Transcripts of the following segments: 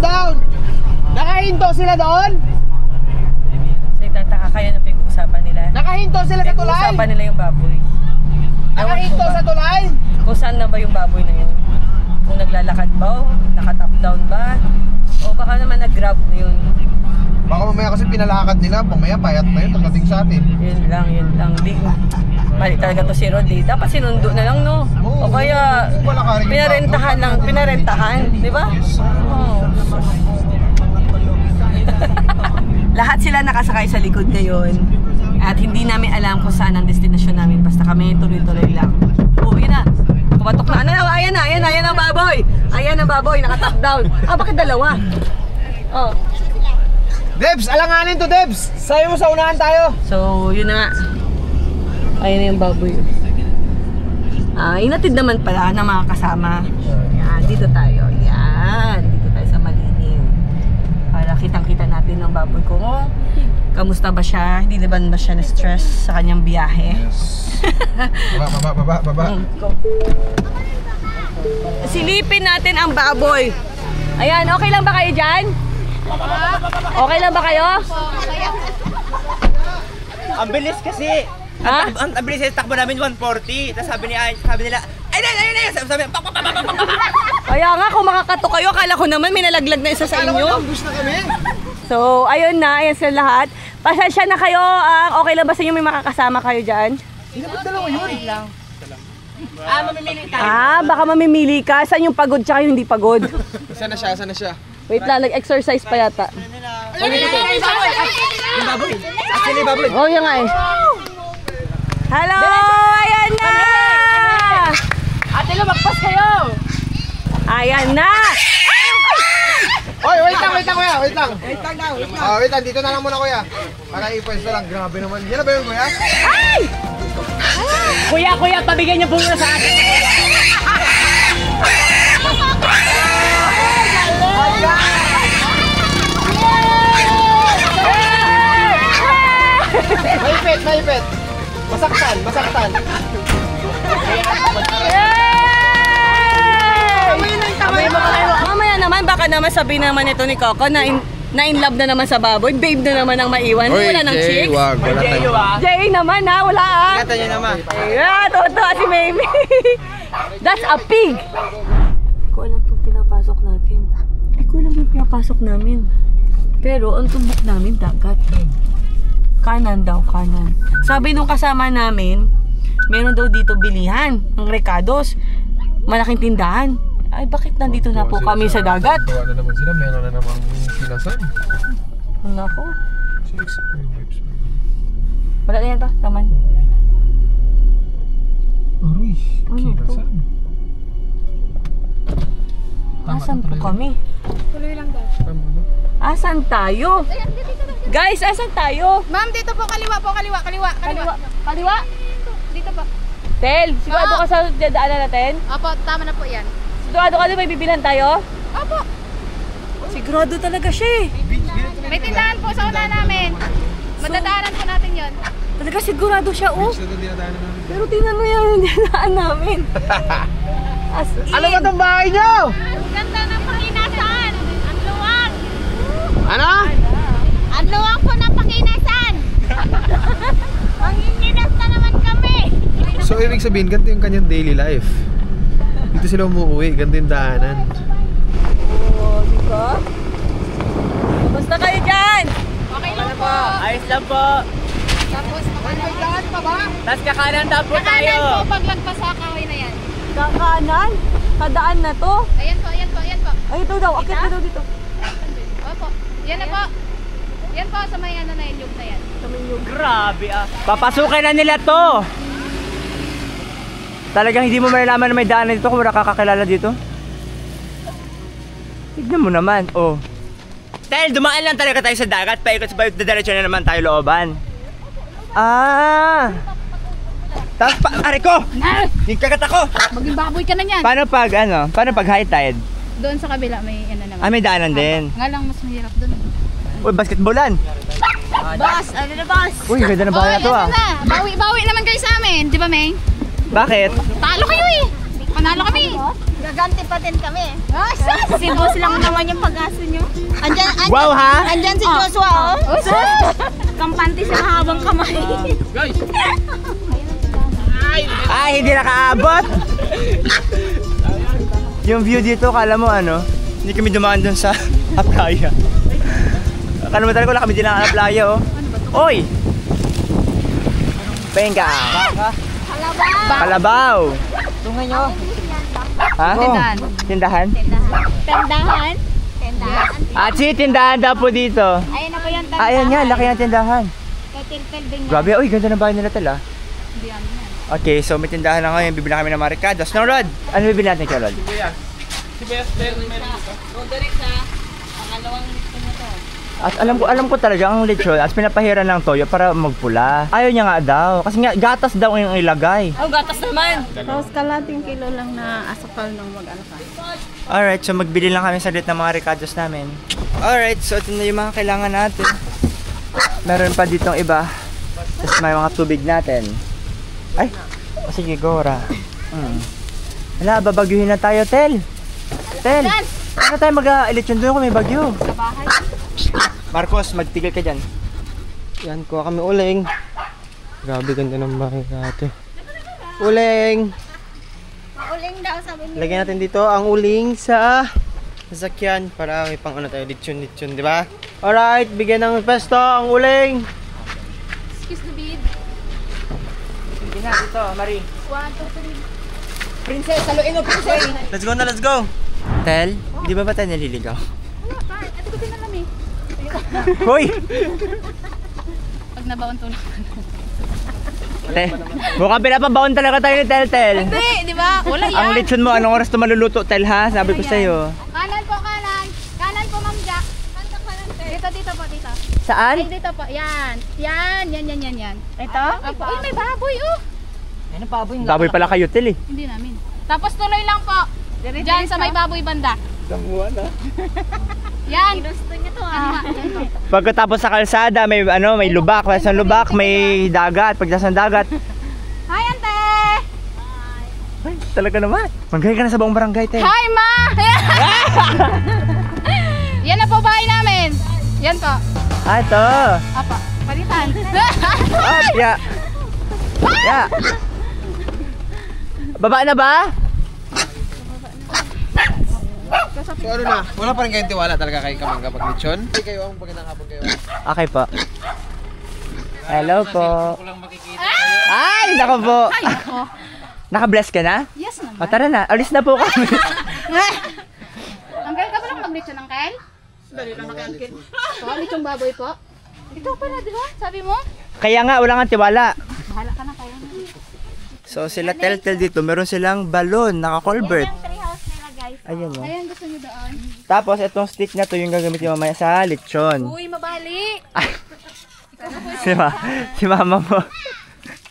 down. Nakahinto sila doon? So itataka kayo na pinag-uusapan nila. Nakahinto sila sa tulay? Pinag-uusapan nila yung baboy. Nakahinto sa tulay? Kung saan na ba yung baboy na yun? Kung naglalakad ba o naka-top down ba? O baka naman nag-grab na yun. Baka mamaya kasi pinalakad nila, mamaya payat na yun pagdating sa atin. Yun lang. Mali talaga to si Rodi. Dapat sinundo na lang, no? O kaya pinarentahan, di ba? Oh. Lahat sila nakasakay sa likod ngayon. At hindi namin alam kung saan ang destinasyon namin. Basta kami tuloy-tuloy lang. Oh, yun na. Kumatok na. Ayan ang baboy. Ayan ang baboy, naka-top down. Bakit dalawa? Oh. Debs, alanganin to Debs. Sayo mo sa unahan tayo. So, yun na nga. Ayan na yung baboy. Inatid naman pala ng mga kasama. Yan, dito tayo. Yan, dito tayo sa malilim. Para kitang-kita natin ng baboy ko. Kamusta ba siya? Hindi naman ba siya na-stress sa kanyang biyahe? Yes. Baba. Silipin natin ang baboy. Ayan, okay lang ba kayo dyan? Okay lang ba kayo? Ang bilis kasi. Ang bilis kasi takbo namin 140. Tapos sabi nila, ayun. Sabi, Kaya nga, kung makakato kayo, akala ko naman may nalaglag na isa sa inyo. Bus na kami. So, ayun na, ayan sila lahat. Pasensya na kayo, okay lang ba sa inyo may makakasama kayo dyan? Hindi ba dalawa yun? mamimili tayo. Baka mamimili ka. Saan yung pagod tsaka yung hindi pagod? Sana siya. Wait lang, nag-exercise pa yata. Yung baboy. Actually, baboy. Oh, yan nga eh. Hello! Ayan na! Ate, lumagpas kayo! Ayan na! Oy, wait lang kuya, wait lang. Wait lang, dito na lang muna kuya. Para i-pwesto lang, grabe naman. Yan na ba yun kuya? Ay! Kuya, pabigyan niyo po muna sa akin. Maipit. Masaktan. Mamaya naman, baka naman sabihin naman ito ni Coco na in love na naman sa baboy. Babe na naman ang maiwan. Wala ng chicks. Jay naman ha, wala ah. Kata niyo naman. Totoo si Mimi. That's a pig. Hindi ko alam kung pinapasok natin. Hindi ko alam kung pinapasok namin. Pero ang tumbok namin, dagat. Kanan daw. Sabi nung kasama namin, meron daw dito bilihan ng Recados. Malaking tindahan. Ay, bakit nandito na po kami sa dagat? Gawa na naman sila, meron na namang pinasan. Nako. Wala na yan to, taman. Aroy, kinasan. Asan po kami? Tuloy lang daw. Asan tayo? Guys, asan tayo? Ma'am, dito po, kaliwa. Kaliwa? Dito po. Tel, sigurado ka sa dadaanan natin? Opo, tama na po yan. Sigurado ka na may bibilan tayo? Opo. Sigurado talaga siya eh. May tindahan po sa una namin. Madadaanan po natin yon. Talaga sigurado siya oh. Pero tingnan mo yan, yung dinaan namin. As in. Ano ba itong bahay nyo? Ang ganda ng Pakinasan. Ang luwag. Ano? Ang luwag po ng Pakinasan. Manginginas na naman kami. So ibig sabihin, ganito yung kanyang daily life. Dito sila umuwi, ganito yung daanan. Oo, diba? Kamusta kayo dyan? Okay lang po. Ayos lang po. Tapos makalalaan pa ba? Tapos kakanan daw po Kakanan tayo. po paglagpas sa kahoy na yan. Kakanan? Kadaan na to? Ayan po. Ay, ito daw. Akit na daw dito. Opo. Yan na po. Yan po sa may ano na yan, yung na yan. Grabe ah. Papasukin na nila to. Talagang hindi mo malalaman na may daanan dito kung wala kakakilala dito. Tignan mo naman, oh. Dahil dumaan lang talaga tayo sa dagat, paikot sa bayot na diretso na naman tayo looban. Tapos aray ko! Yung kagat ako! Maging baboy ka na yan. Paano pag high tide? Doon sa kabila may ano naman. May daanan din. Nga lang mas mahirap doon. Uy, basketballan! Boss, ano na boss? Uy, ganda na bahay na to ah. Bawi naman kayo sa amin, di ba May? Bakit? Talo kayo eh. Panalo kami. Gaganti pa din kami. Si boss lang naman yung pag-aso nyo. Wow, ha? Andyan si Joshua, oh. Kampante sa mahabang kamay. Ay, hindi nakaabot. Yung view dito, kala mo ano, hindi kami dumaan dun sa playa. Kala mo talaga wala kami dinaan sa playa, oh. Oy! Penga! Kalabaw! Tungay nyo. Ha? Tindahan. Tindahan? Tendahan. Ah, si tindahan daw po dito. Ayun na po yung tendahan. Ah, ayan nga, laki ng tindahan. Kay Tiltel din yan. Grabe, uy, ganda ng bahay nila tala. Okay, so may tindahan na ngayon, bibili na kami ng mga ricados. No, Rod? Ano bibili natin kay Rod? At alam ko talaga ang lechon at pinapahira ng toyo para magpula. Ayaw niya nga daw. Kasi nga gatas daw yung ilagay. Oh, gatas naman. Tapos kalating kilo lang na asukal ng mag-ano ka. Alright, so magbili lang kami saglit ng mga ricados namin. Alright, so ito na yung mga kailangan natin. Meron pa ditong iba. Tapos may mga tubig natin. Ay, sige, Gora. Wala, babagyuhin na tayo, Tel. Tel, ano tayo mag-lechon doon kung may bagyo? Sa bahay. Marcos, magtigil ka dyan. Yan, kuha kami uling. Grabe, ganda ng bahay natin. Uling! Uling daw sabi niya. Lagyan natin dito ang uling sa sasakyan para may pang ano tayo, lechon, di ba? Alright, bigyan ng pesto ang uling. Excuse the bid. Sige na, dito, Marie. 1, 2, 3. Princess, saluin mo, princess! Let's go na, let's go! Tel, di ba tayo naliligaw? Wala pa. Ito ko din alam eh. Hoy! Pag nabaon to lang. Tel, mukhang pinapabaon talaga tayo ni Tel. Hindi, di ba? Wala yan. Ang lechon mo, anong oras ito maluluto, Tel, ha? Sabi ko sa'yo. Kanan po, kanan. Kanan po, Ma'am Jack. Dito po, dito. Saan? Ay, dito po. Yan. Yan. Ito? Apo. Uy, may baboy, oh. Baboy pala kayo, Tel, eh. Hindi namin. Tapos tuloy lang po. Diyan sa may baboy banda. Kamuha na. Yan. Gusto niya to Pagkatapos sa kalsada, may may lubak, may isang lubak, may dagat, pagdasan dagat. Hi, ante! Ay, talaga naman. Manggay ka na sa buong barangay, Tel. Hi, ma! Yan na po bahay namin. Yan po. Ah, ito. Apa, palitan. Oh, ya. Ya. Baba na ba? So ano na, wala pa rin kayong tiwala talaga kay Kamangga pag lechon? Hindi kayo ang magandang hapon kayo. Okay po. Hello po. Ay, nako po. Ay, nako. Naka-bless ka na? Yes naman. O, tara na. Alis na po kami. Angkel ka ba lang mag-lechon, Angkel? Dali lang naki-Angkel. Po, lechong baboy po. Ito pala, di ba? Sabi mo? Kaya nga, wala kang tiwala. Bahala ka na kaya. So, sila Tel meron silang balon, naka-colbert. Yung treehouse nila, guys. Ayan o. Ayan, gusto niyo doon. Tapos, itong stick na to yung gagamitin mamaya sa lechon. Uy, mabali. Si mama mo.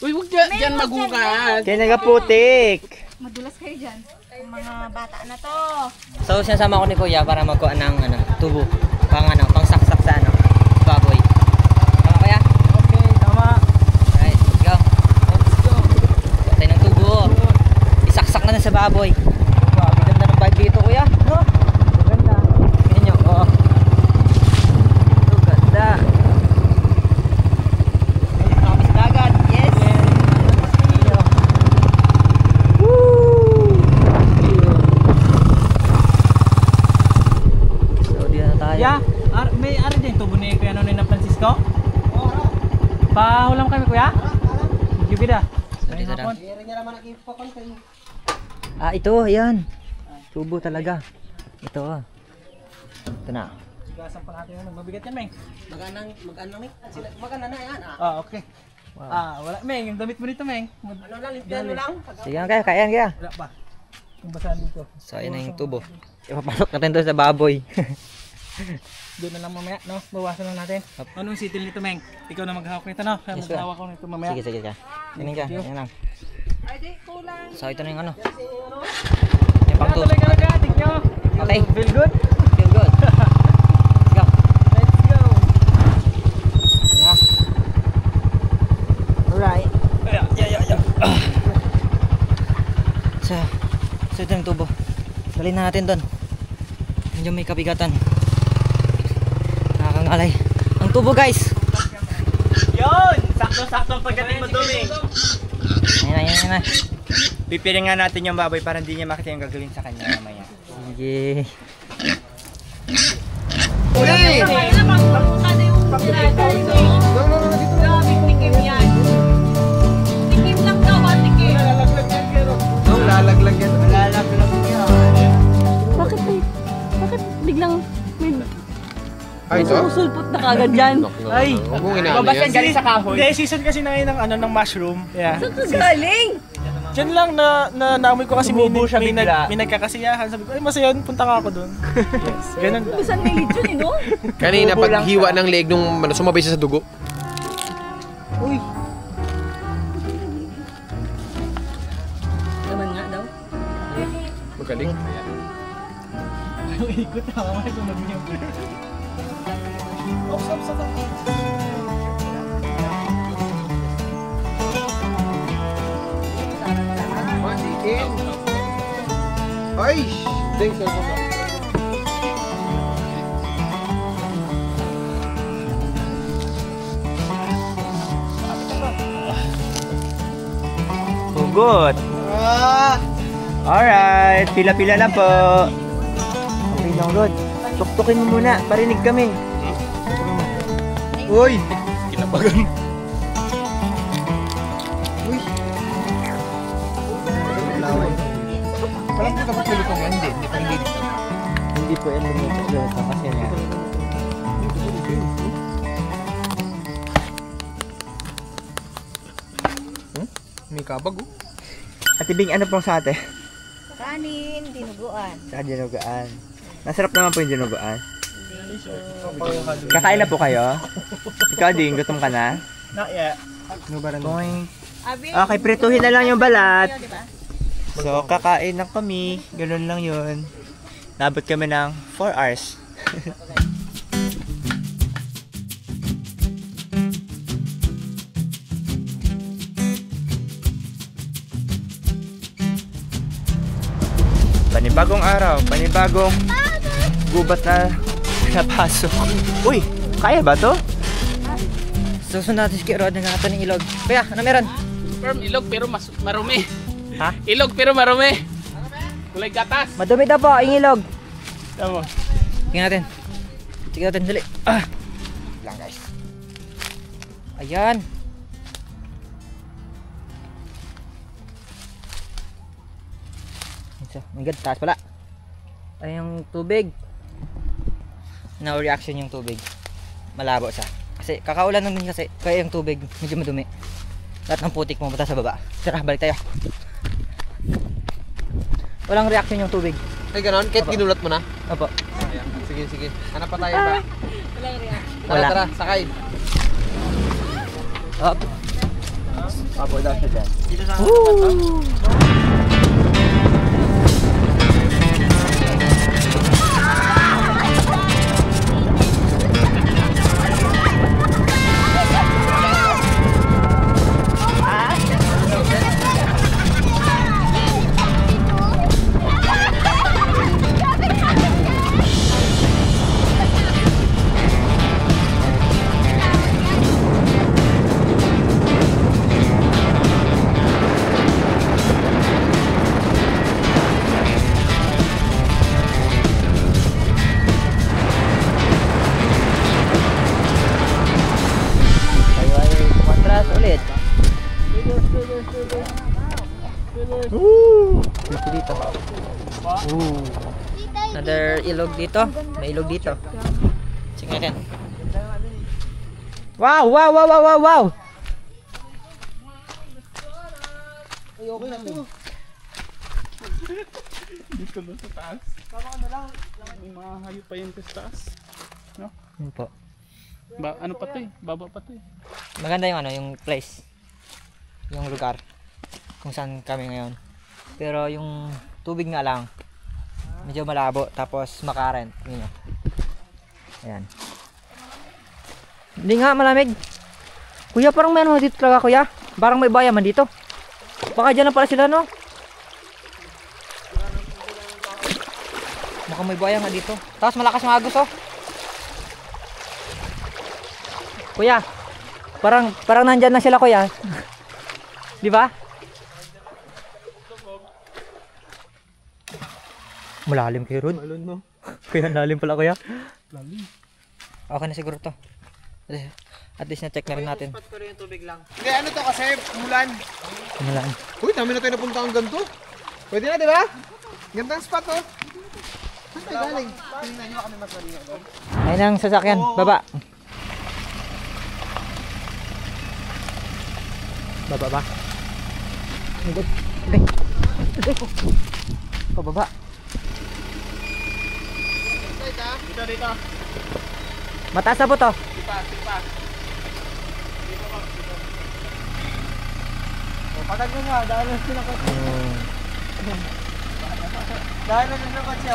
Uy, huwag dyan magugas. Kaya nagaputik. Madulas kayo dyan. Mga bata na to. So, sinasama ko ni Kuya para magkuha ng tubo. Pang saksak sa baboy. Tama Kuya? Okay, tama. Alright, let's go. Patay ng tubo. Isaksak na sa baboy. Grabe, ganda ng vibe dito Kuya. No? Ganda. Tingnan nyo, oh. Ganda. Kami sa dagat. Yes! So, di na tayo. Yeah, may ari din tubo ni Kuya Nonoy na Francisco? Oo. Pahulam kami Kuya? Gibida. Sorry, sarang. Ah, ito, ayan. Tubo talaga. Ito, ah. Ito na. Gasan pa natin yung mabigat yan, Meng. Maganda na yan ah. Ah, okay. Ah, wala, Meng. Yung damit mo dito, Meng. Ano lang, limpyan mo lang. Sige lang kaya, kaya, kaya. Wala pa. Yung basahan dito. So, ayun na yung tubo. Ipapasok natin to sa baboy. Doon na lang mamaya, no? Bawasan lang natin. Anong sitil nito, Meng? Ikaw na maghahawak nito, no? Kaya Yes, maghahawak ko nito mamaya. Sige, sige ka. Tingnan ka, yan lang. So, ito na yung ano. Yung pang tubo. Tuloy ka na gatik nyo. Okay. Feel good? Feel good. Let's go. Let's go. Yeah. Alright. So, So ito yung tubo. Dalhin na natin doon. Medyo may kabigatan. Nakakangalay. Ang tubo guys. Yun! Sakto-sakto pagdating madumi. Ayan na. Pipirin nga natin yung baboy para hindi niya makita yung gagawin sa kanya mamaya. Sige. Lalaglag yan. Bakit biglang may Ay, ito? susulpot na kagad dyan? Ay! Huwag mong inaano Babas yan yan. galing sa kahoy. Hindi, season kasi na ngayon ng, ng mushroom. Yeah. Saan ka galing? Diyan lang naamoy ko kasi Tumubo siya bigla. may nagkakasiyahan. Sabi ko, ay masaya yun, punta ka ako doon. Yes, ganun lang. Saan may lechon eh, no? Kanina, Tubo lang paghiwa siya. ng leeg nung sumabay siya sa dugo. Uy. Naman nga daw. Magaling. Ikot na ako, may tunog niyo. Mandikin. Ay! Ding, sir. Hugot! Alright, pila-pila lang po. Okay lang, Rod. Tuktukin mo muna, parinig kami. Uy! Kinabagan. Parang ko dapat nilutong yan. Hindi pa hindi dito. Hindi po yan lumito kasi nga. May kabag, oh. Ate Bing, ano pong sa ate? Kanin, dinuguan. Sa dinuguan. Masarap naman po yung dinuguan. Kakain na po kayo? Ikaw din, gutom ka na? Not yet. Boing. Okay, prituhin na lang yung balat. So, kakain na kami. Ganun lang yun. Nabot kami ng 4 hours. Panibagong araw, panibagong gubat na napasok. Uy, kaya ba to? Susunod natin si Kuya Rod, nagkakata ng ilog. Kuya, ano meron? Firm ilog pero marumi. Ha? Ilog pero marumi. Kulay gatas. Madumi daw po, yung ilog. Tama. Tingnan natin. Tingnan natin, dali. Lang guys. Ayan. Ang ganda, taas pala. Ay, yung tubig. No reaction yung tubig. Malabo siya. Kasi kakaulan naman kasi, kaya yung tubig medyo madumi. Lahat ng putik pumunta sa baba. Tara, balik tayo. Walang reaction yung tubig. Ay, ganon? Kahit ginulat mo na? Opo. Sige, sige. Hanap pa tayo ba? Walang reaction. Tara, Wala. tara. Sakay. Up. Apo daw siya dyan. Tayo ay kumatras ulit. Dito dito. Another ilog dito. May ilog dito. Sige natin. Wow, wow, wow, wow, wow, wow. Dito doon sa taas. Baka ano lang, may mga hayop pa yun sa taas. No? Yun po. Ano pa to eh? Baba pa to eh. Maganda yung ano, yung place. Yung lugar kung saan kami ngayon. Pero yung tubig nga lang medyo malabo tapos makarent. Tingnan nyo. Ayan. Hindi nga malamig. Kuya, parang may ano dito talaga, kuya. Parang may bayaman dito. Baka dyan na pala sila, no? Mukhang may buhaya nga dito. Tapos malakas yung agos oh. Kuya, parang nandyan na sila kuya. Di ba? Malalim kayo, Rod. Malun no. Kuya, lalim pala kuya. Lalim. Okay na siguro to. At least na-check na rin natin. Hindi, ano to kasi? Umulan. Umulan. Uy, dami na tayo napunta ang ganito. Pwede na, di ba? Gandang spot oh. Saan tayo galing? Tingnan nyo kami magsalina doon. Ayun ang sasakyan. Baba. Baba ba? Okay. Pababa. Dito. Mataas na po to. Patag mo nga, dahil lang sila kotse. Dahil lang sila kotse.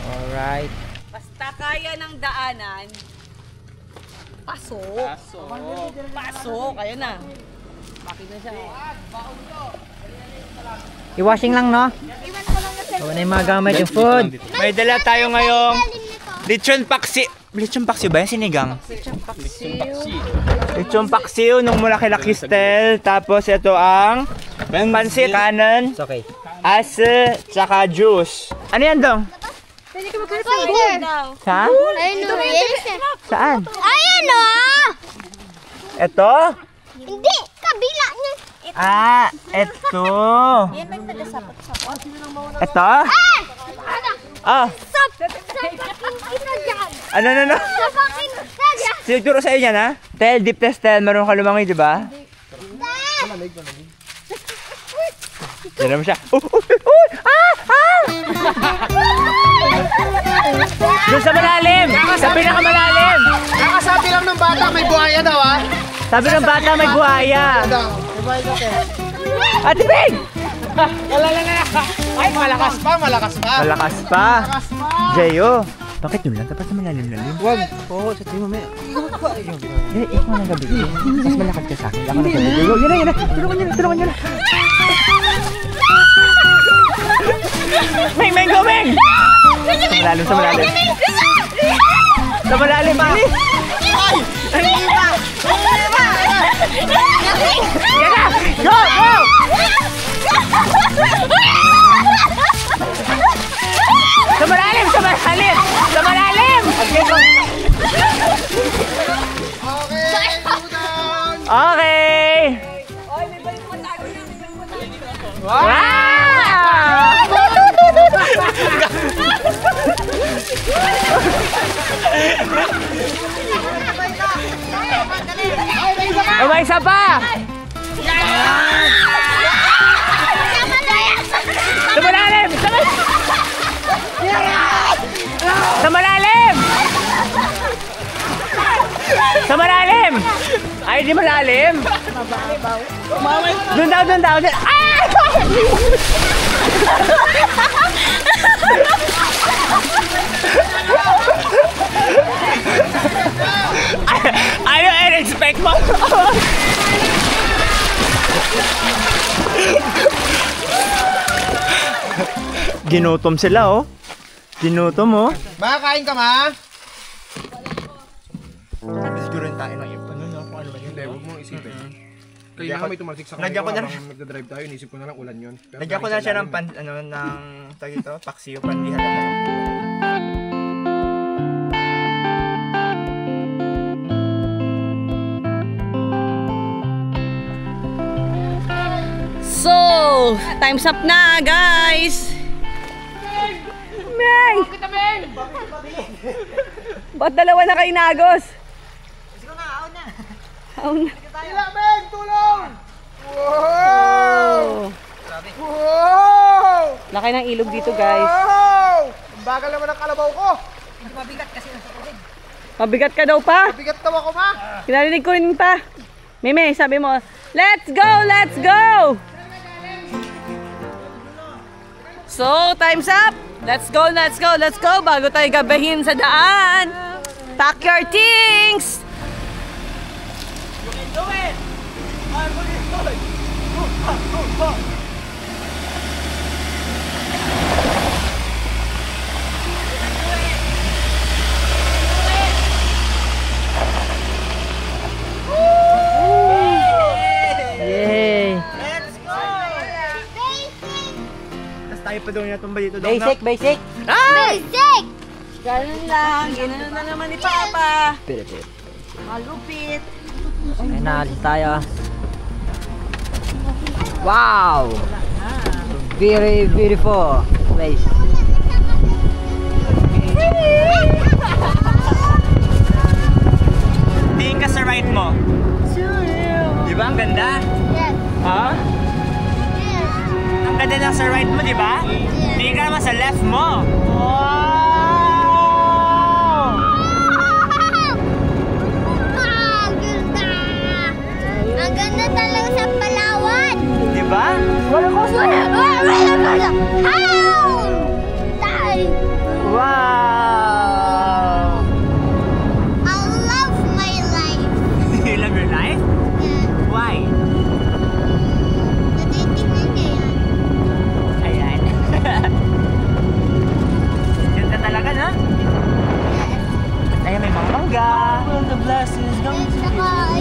Alright. Basta kaya ng daanan, pasok. Pasok. Kaya na. Bakit na siya? I-washing lang, no? Iwan na yung mga gamit yung food. May dala tayo ngayong lechon paksi. Lechon paksi ba yan? Sinigang? Lechon paksiw nung mula kay Lakistel. Tapos ito ang pansit kanan, It's okay. ase, tsaka juice. Ano yan dong? Ha? Ayun o, Saan? Ayan o! Ito? Hindi, kabila niya. Ah, ito. Ito? Ah, ano? Siguro sa inyo na? Tel, deep test tel, meron ka lumangoy, di ba? Yan naman siya. Doon sa malalim! Sa pinakamalalim! Nakasabi lang ng bata, may buhaya daw ah. Sabi ng bata may buhaya. Ate Big! Ay, malakas pa. Malakas pa. Jeyo. Bakit yun lang? Dapat sa malalim-lalim. Huwag. Oo, sa tingin mo may. Ikaw nang gabi. Mas malakad ka sa akin. Ako nang gabi. Yan na. Tulungan nyo na. Meng, go, Meng! Sa malalim. Sa malalim, Ali. Yan na! Go! Sa malalim! Okay! Oh, may isa pa! Sa malalim! Sa malalim! Ay, di malalim! Doon daw! Ano expect mo? Ginutom sila oh. Ginutom oh. Makakain ka ma? Siguro rin tayo ng ano kung ano ba yun. Hindi, huwag mong isipin. Kaya nga may tumalsik sa Lagyan ko na- habang nagdadrive tayo, inisip ko na lang ulan yun. Pero Lagyan ko na siya ng tag ito, paksiyo, pandihan na tayo. So, time's up na, guys. Meng! Ba't dalawa na kayo nagos? Aon na. Sila, Meg! Tulong! Oh. Wow! Laki ng ilog dito, guys. Wow! Ang bagal naman ang kalabaw ko. Mabigat ka daw pa? Bigat daw ako ma. Kinarinig ko rin pa. Meme, sabi mo, let's go! Let's go! So, time's up! Let's go! Bago tayo gabahin sa daan! Pack your things! Ayaw pa daw niya tumba dito. Dok, Basic, no? basic. Basic! Ganun lang. Ganun na naman ni Papa. Pit. Malupit. Ay, naalis tayo. Wow! Very beautiful place. Tingin ka sa right mo. Di ba? Ang ganda? Yes. Ha? Yes. Ang ganda lang sa right mo, di ba? Tingin ka naman sa left mo. Wow! Ang ganda! Ang ganda talaga sa Palawan! Di ba? Wala! Wow! I love my life! You love your life? Yeah. Why? Natitignan niya yan. Ayan. Ganda talaga, no? Yes. Ayan, may mga mangga. At saka,